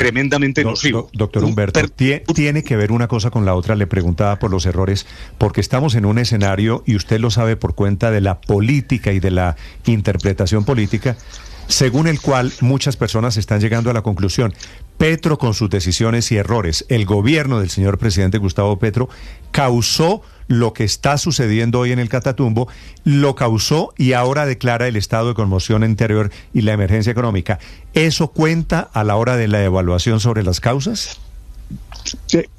tremendamente nocivo. Doctor Humberto, tiene que ver una cosa con la otra. Le preguntaba por los errores, porque estamos en un escenario, y usted lo sabe por cuenta de la política y de la interpretación política, según el cual muchas personas están llegando a la conclusión: Petro, con sus decisiones y errores, el gobierno del señor presidente Gustavo Petro, causó lo que está sucediendo hoy en el Catatumbo, lo causó y ahora declara el estado de conmoción interior y la emergencia económica. ¿Eso cuenta a la hora de la evaluación sobre las causas?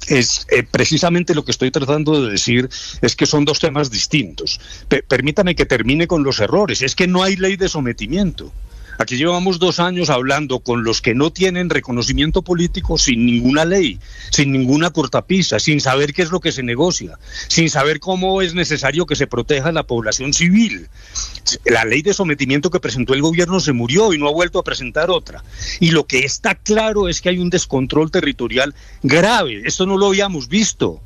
Es precisamente lo que estoy tratando de decir, es que son dos temas distintos. Permítame que termine con los errores. Es que no hay ley de sometimiento. Aquí llevamos 2 años hablando con los que no tienen reconocimiento político, sin ninguna ley, sin ninguna cortapisa, sin saber qué es lo que se negocia, sin saber cómo es necesario que se proteja a la población civil. La ley de sometimiento que presentó el gobierno se murió y no ha vuelto a presentar otra. Y lo que está claro es que hay un descontrol territorial grave. Esto no lo habíamos visto.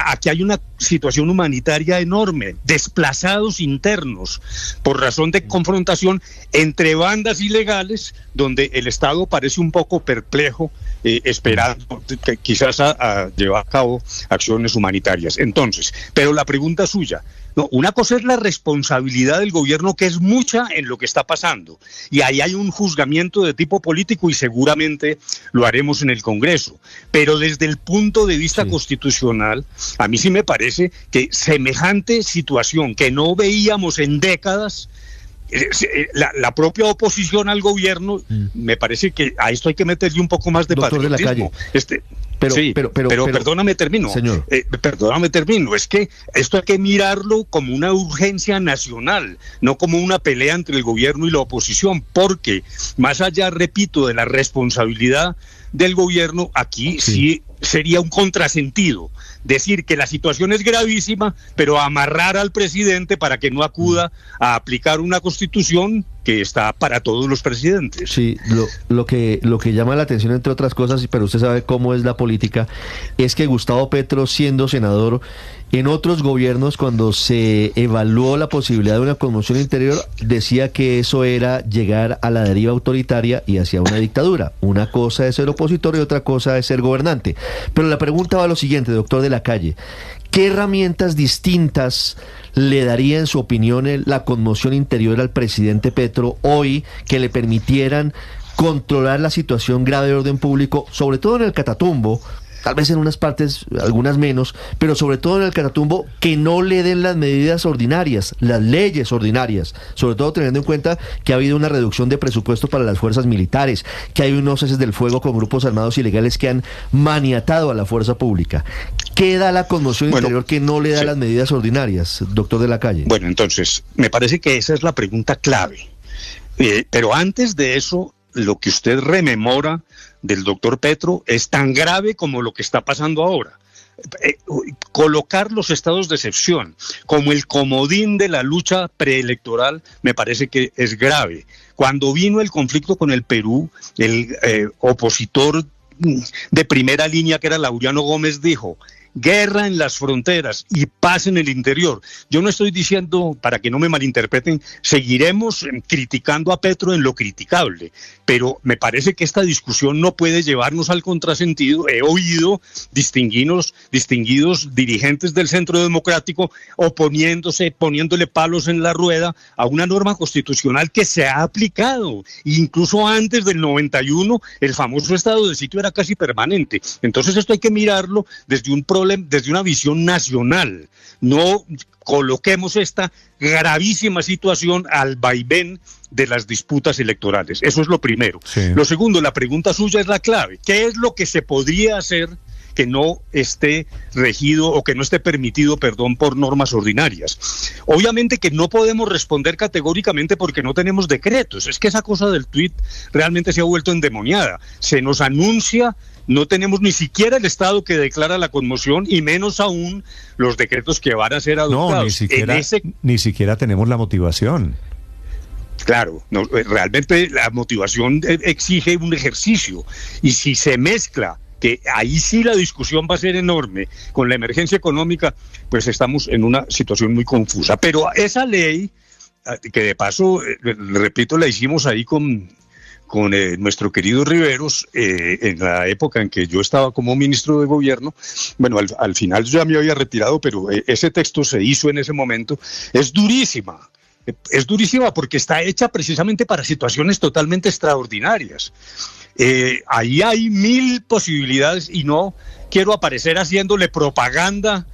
Aquí hay una situación humanitaria enorme, desplazados internos por razón de confrontación entre bandas ilegales, donde el Estado parece un poco perplejo, esperando que quizás a llevar a cabo acciones humanitarias. Entonces, pero la pregunta suya, no, una cosa es la responsabilidad del gobierno, que es mucha en lo que está pasando, y ahí hay un juzgamiento de tipo político y seguramente lo haremos en el Congreso, pero desde el punto de vista constitucional, a mí sí me parece que semejante situación que no veíamos en décadas, la propia oposición al gobierno, me parece que a esto hay que meterle un poco más de patriotismo. Pero perdóname, termino. Señor. Perdóname, termino. Es que esto hay que mirarlo como una urgencia nacional, no como una pelea entre el gobierno y la oposición, porque más allá, repito, de la responsabilidad del gobierno, aquí sí sería un contrasentido decir que la situación es gravísima, pero amarrar al presidente para que no acuda a aplicar una constitución que está para todos los presidentes. Sí, lo que llama la atención, entre otras cosas, pero usted sabe cómo es la política, es que Gustavo Petro, siendo senador, en otros gobiernos, cuando se evaluó la posibilidad de una conmoción interior, decía que eso era llegar a la deriva autoritaria y hacia una dictadura. Una cosa es ser opositor y otra cosa es ser gobernante. Pero la pregunta va a lo siguiente, doctor de la Calle: ¿qué herramientas distintas le daría, en su opinión, la conmoción interior al presidente Petro hoy que le permitieran controlar la situación grave de orden público, sobre todo en el Catatumbo? Tal vez en unas partes, algunas menos, pero sobre todo en el Catatumbo, que no le den las medidas ordinarias, las leyes ordinarias, sobre todo teniendo en cuenta que ha habido una reducción de presupuesto para las fuerzas militares, que hay unos ceses del fuego con grupos armados ilegales que han maniatado a la fuerza pública. ¿Qué da la conmoción interior que no le da las medidas ordinarias, doctor de la Calle? Bueno, entonces, me parece que esa es la pregunta clave. Pero antes de eso, lo que usted rememora del doctor Petro es tan grave como lo que está pasando ahora. Colocar los estados de excepción como el comodín de la lucha preelectoral me parece que es grave. Cuando vino el conflicto con el Perú, el opositor de primera línea, que era Laureano Gómez, dijo: guerra en las fronteras y paz en el interior. Yo no estoy diciendo, para que no me malinterpreten, seguiremos criticando a Petro en lo criticable, pero me parece que esta discusión no puede llevarnos al contrasentido. He oído distinguidos dirigentes del Centro Democrático poniéndole palos en la rueda a una norma constitucional que se ha aplicado. Incluso antes del 91, el famoso estado de sitio era casi permanente. Entonces esto hay que mirarlo desde una visión nacional. No coloquemos esta gravísima situación al vaivén de las disputas electorales. Eso es lo primero. Sí. Lo segundo, la pregunta suya es la clave. ¿Qué es lo que se podría hacer que no esté regido o que no esté permitido, por normas ordinarias? Obviamente que no podemos responder categóricamente porque no tenemos decretos. Es que esa cosa del tuit realmente se ha vuelto endemoniada. Se nos anuncia, no tenemos ni siquiera el Estado que declara la conmoción y menos aún los decretos que van a ser adoptados. No, ni siquiera tenemos la motivación. Claro, no, realmente la motivación exige un ejercicio, y si se mezcla, que ahí sí la discusión va a ser enorme, con la emergencia económica, pues estamos en una situación muy confusa. Pero esa ley, que de paso, repito, la hicimos ahí con nuestro querido Riveros, en la época en que yo estaba como ministro de gobierno. Bueno, al final yo ya me había retirado, pero ese texto se hizo en ese momento. Es durísima porque está hecha precisamente para situaciones totalmente extraordinarias. Ahí hay 1000 posibilidades y no quiero aparecer haciéndole propaganda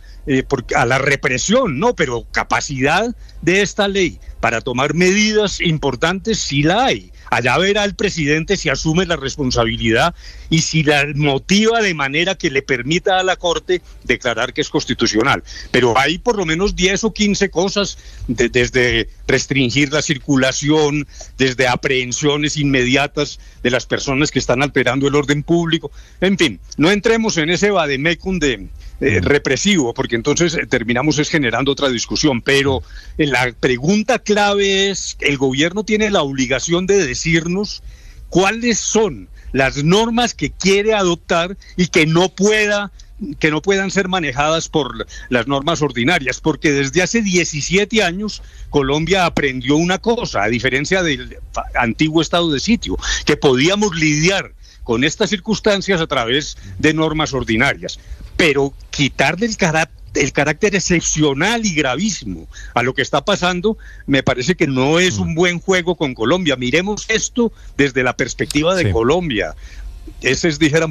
a la represión, no, pero capacidad de esta ley para tomar medidas importantes sí la hay. Allá verá el presidente si asume la responsabilidad y si la motiva de manera que le permita a la Corte declarar que es constitucional. Pero hay por lo menos 10 o 15 cosas, desde restringir la circulación, desde aprehensiones inmediatas de las personas que están alterando el orden público. En fin, no entremos en ese vademecum represivo, porque entonces terminamos generando otra discusión. Pero la pregunta clave es, el gobierno tiene la obligación de decirnos cuáles son las normas que quiere adoptar y que no puedan ser manejadas por las normas ordinarias, porque desde hace 17 años Colombia aprendió una cosa, a diferencia del antiguo estado de sitio, que podíamos lidiar con estas circunstancias a través de normas ordinarias, pero quitarle el carácter excepcional y gravísimo a lo que está pasando, me parece que no es un buen juego con Colombia. Miremos esto desde la perspectiva de Colombia. Ese es, dijéramos,